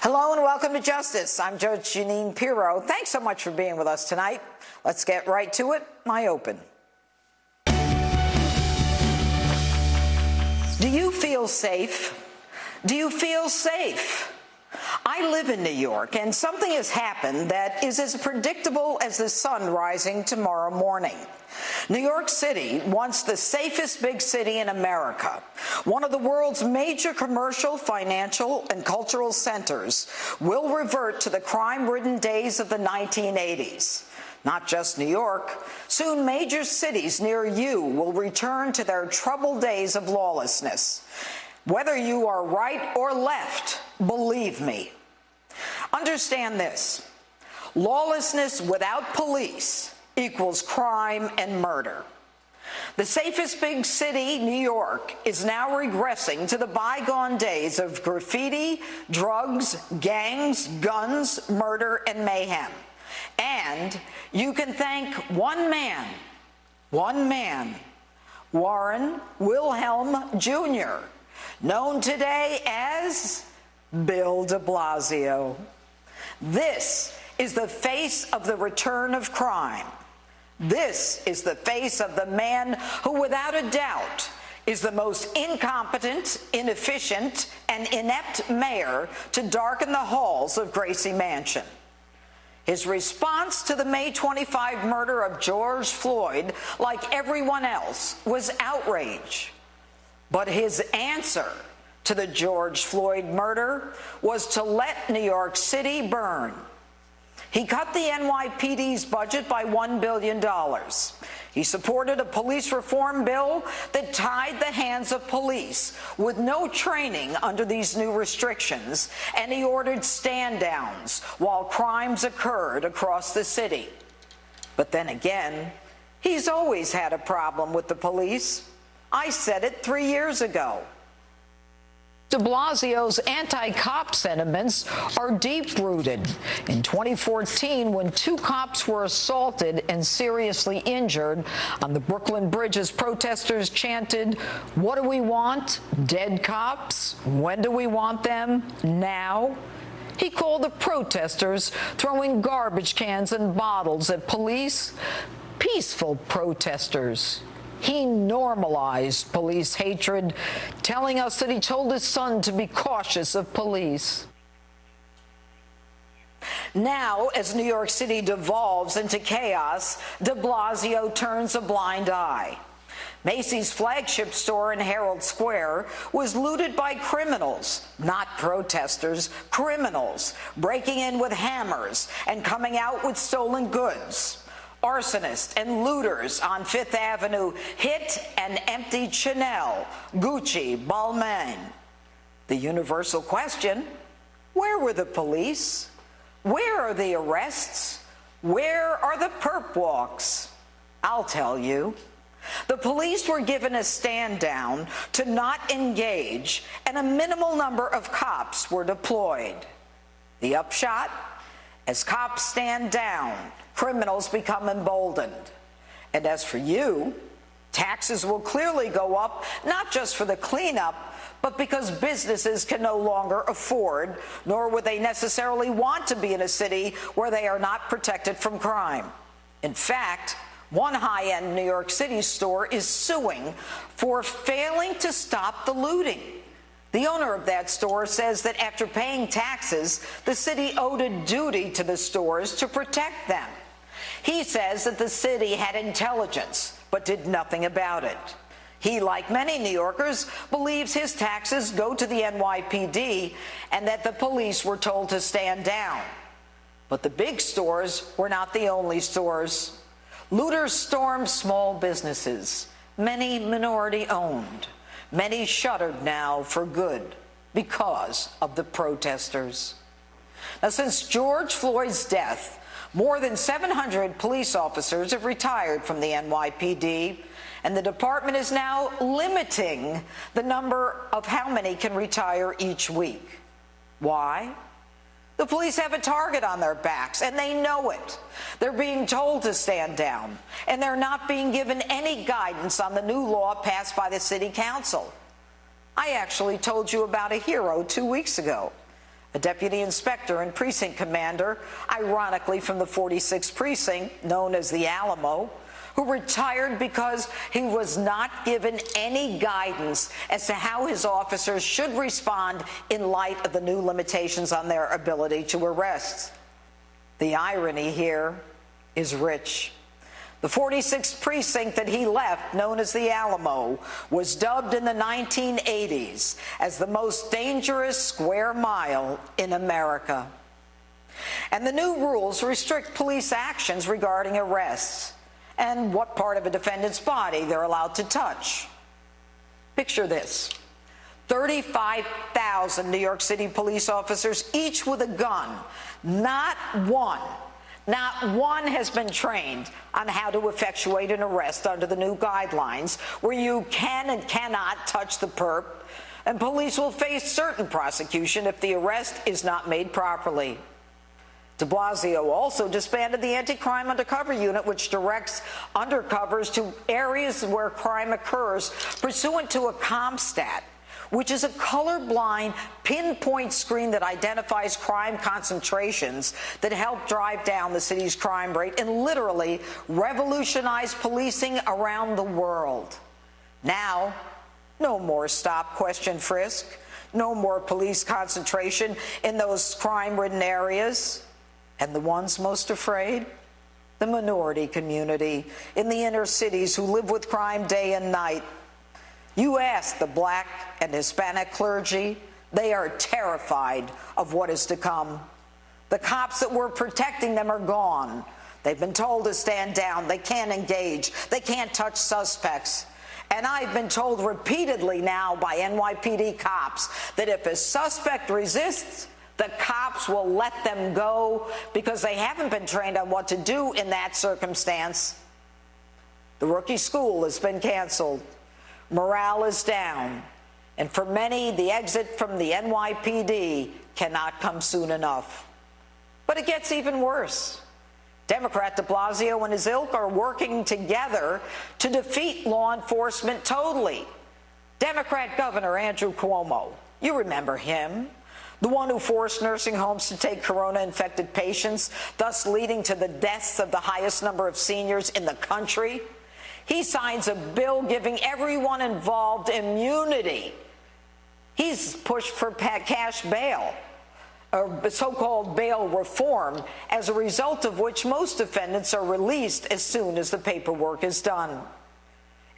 Hello and welcome to Justice. I'm Judge Jeanine Pirro. Thanks so much for being with us tonight. Let's get right to it. My open. Do you feel safe? Do you feel safe? I live in New York, and something has happened that is as predictable as the sun rising tomorrow morning. New York City, once the safest big city in America, one of the world's major commercial, financial, and cultural centers, will revert to the crime-ridden days of the 1980s. Not just New York. Soon major cities near you will return to their troubled days of lawlessness. Whether you are right or left, believe me. Understand this. Lawlessness without police equals crime and murder. The safest big city, New York, is now regressing to the bygone days of graffiti, drugs, gangs, guns, murder, and mayhem. And you can thank one man, Warren Wilhelm Jr., known today as Bill de Blasio. This is the face of the return of crime. This is the face of the man who, without a doubt, is the most incompetent, inefficient, and inept mayor to darken the halls of Gracie Mansion. His response to the May 25 murder of George Floyd, like everyone else, was outrage. But his answer to the George Floyd murder was to let New York City burn. He cut the NYPD's budget by $1 billion. He supported a police reform bill that tied the hands of police with no training under these new restrictions, and he ordered stand-downs while crimes occurred across the city. But then again, he's always had a problem with the police. I said it 3 years ago. De Blasio's anti-cop sentiments are deep-rooted. In 2014, when 2 cops were assaulted and seriously injured on the Brooklyn Bridge as protesters chanted, "What do we want? Dead cops? When do we want them? Now?" He called the protesters throwing garbage cans and bottles at police peaceful protesters. He normalized police hatred, telling us that he told his son to be cautious of police. Now, as New York City devolves into chaos, de Blasio turns a blind eye. Macy's flagship store in Herald Square was looted by criminals, not protesters, criminals, breaking in with hammers and coming out with stolen goods. Arsonists and looters on Fifth Avenue hit and emptied Chanel, Gucci, Balmain. The universal question: where were the police? Where are the arrests? Where are the perp walks? I'll tell you. The police were given a stand down to not engage, and a minimal number of cops were deployed. The upshot? As cops stand down, criminals become emboldened. And as for you, taxes will clearly go up, not just for the cleanup, but because businesses can no longer afford, nor would they necessarily want to be in a city where they are not protected from crime. In fact, one high-end New York City store is suing for failing to stop the looting. The owner of that store says that after paying taxes, the city owed a duty to the stores to protect them. He says that the city had intelligence, but did nothing about it. He, like many New Yorkers, believes his taxes go to the NYPD and that the police were told to stand down. But the big stores were not the only stores. Looters stormed small businesses, many minority-owned. Many shuttered now for good because of the protesters. Now, since George Floyd's death, more than 700 police officers have retired from the NYPD, and the department is now limiting the number of how many can retire each week. Why? The police have a target on their backs, and they know it. They're being told to stand down, and they're not being given any guidance on the new law passed by the city council. I actually told you about a hero 2 weeks ago. a deputy inspector and precinct commander, ironically from the 46th precinct, known as the Alamo, who retired because he was not given any guidance as to how his officers should respond in light of the new limitations on their ability to arrest. The irony here is rich. The 46th precinct that he left, known as the Alamo, was dubbed in the 1980s as the most dangerous square mile in America. And the new rules restrict police actions regarding arrests and what part of a defendant's body they're allowed to touch. Picture this: 35,000 New York City police officers, each with a gun. Not one has been trained on how to effectuate an arrest under the new guidelines, where you can and cannot touch the perp, and police will face certain prosecution if the arrest is not made properly. De Blasio also disbanded the anti-crime undercover unit, which directs undercovers to areas where crime occurs pursuant to a CompStat, which is a colorblind pinpoint screen that identifies crime concentrations that help drive down the city's crime rate and literally revolutionize policing around the world. Now, no more stop, question, frisk. No more police concentration in those crime-ridden areas. And the ones most afraid? The minority community in the inner cities who live with crime day and night. You ask the Black and Hispanic clergy, they are terrified of what is to come. The cops that were protecting them are gone. They've been told to stand down. They can't engage. They can't touch suspects. And I've been told repeatedly now by NYPD cops that if a suspect resists, the cops will let them go because they haven't been trained on what to do in that circumstance. The rookie school has been canceled. Morale is down. And for many, the exit from the NYPD cannot come soon enough. But it gets even worse. Democrat de Blasio and his ilk are working together to defeat law enforcement totally. Democrat Governor Andrew Cuomo, you remember him. The one who forced nursing homes to take corona-infected patients, thus leading to the deaths of the highest number of seniors in the country. He signs a bill giving everyone involved immunity. He's pushed for cash bail, or so-called bail reform, as a result of which most defendants are released as soon as the paperwork is done.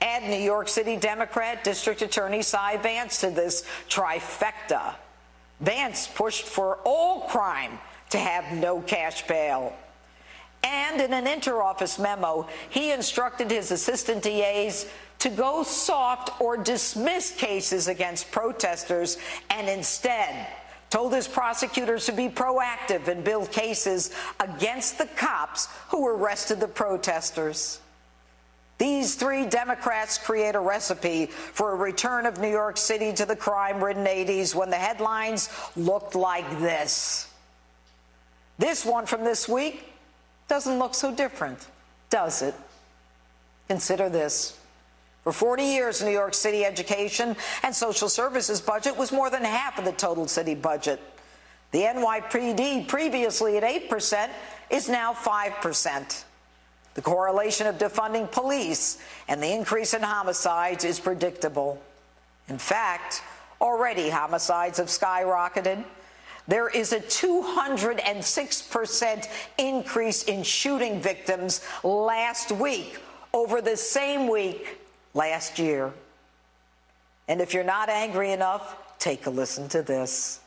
Add New York City Democrat District Attorney Cy Vance to this trifecta. Vance pushed for all crime to have no cash bail. And in an interoffice memo, he instructed his assistant DAs to go soft or dismiss cases against protesters, and instead told his prosecutors to be proactive and build cases against the cops who arrested the protesters. These three Democrats create a recipe for a return of New York City to the crime-ridden 80s when the headlines looked like this. This one from this week doesn't look so different, does it? Consider this. For 40 years, New York City education and social services budget was more than half of the total city budget. The NYPD, previously at 8%, is now 5%. The correlation of defunding police and the increase in homicides is predictable. In fact, already homicides have skyrocketed. There is a 206% increase in shooting victims last week over the same week last year. And if you're not angry enough, take a listen to this.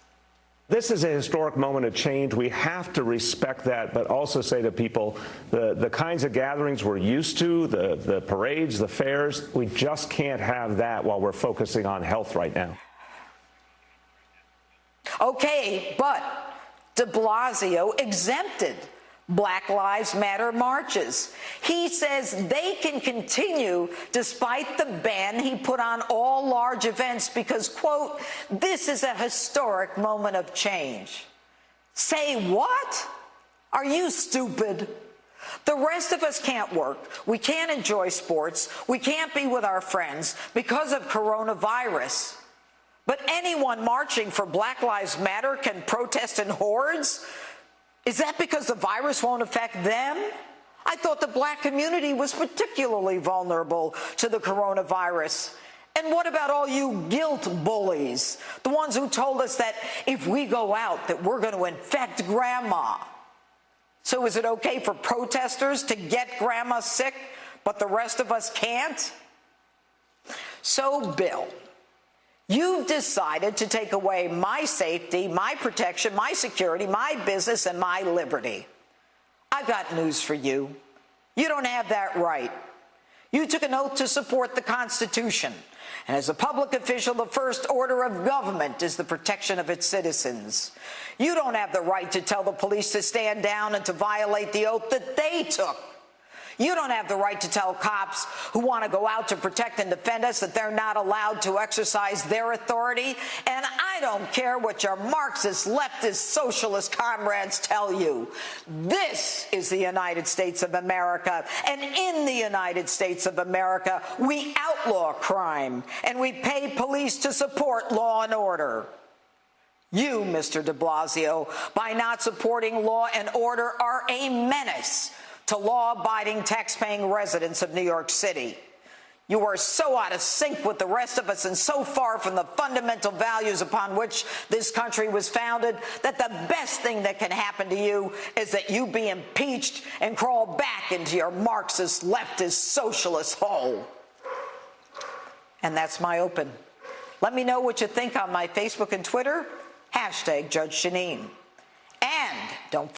This is a historic moment of change. We have to respect that, but also say to people, the kinds of gatherings we're used to, the parades, the fairs, we just can't have that while we're focusing on health right now. Okay, but de Blasio exempted Black Lives Matter marches. He says they can continue despite the ban he put on all large events because, quote, this is a historic moment of change. Say what? Are you stupid? The rest of us can't work. We can't enjoy sports. We can't be with our friends because of coronavirus. But anyone marching for Black Lives Matter can protest in hordes? Is that because the virus won't affect them? I thought the black community was particularly vulnerable to the coronavirus. And what about all you guilt bullies, the ones who told us that if we go out that we're going to infect grandma? So is it okay for protesters to get grandma sick, but the rest of us can't? So, Bill, you've decided to take away my safety, my protection, my security, my business, and my liberty. I've got news for you. You don't have that right. You took an oath to support the Constitution. And as a public official, the first order of government is the protection of its citizens. You don't have the right to tell the police to stand down and to violate the oath that they took. You don't have the right to tell cops who want to go out to protect and defend us that they're not allowed to exercise their authority. And I don't care what your Marxist, leftist, socialist comrades tell you. This is the United States of America. And in the United States of America, we outlaw crime and we pay police to support law and order. You, Mr. de Blasio, by not supporting law and order, are a menace to law-abiding, tax-paying residents of New York City. You are so out of sync with the rest of us and so far from the fundamental values upon which this country was founded that the best thing that can happen to you is that you be impeached and crawl back into your Marxist, leftist, socialist hole. And that's my open. Let me know what you think on my Facebook and Twitter, #Judge Jeanine. And don't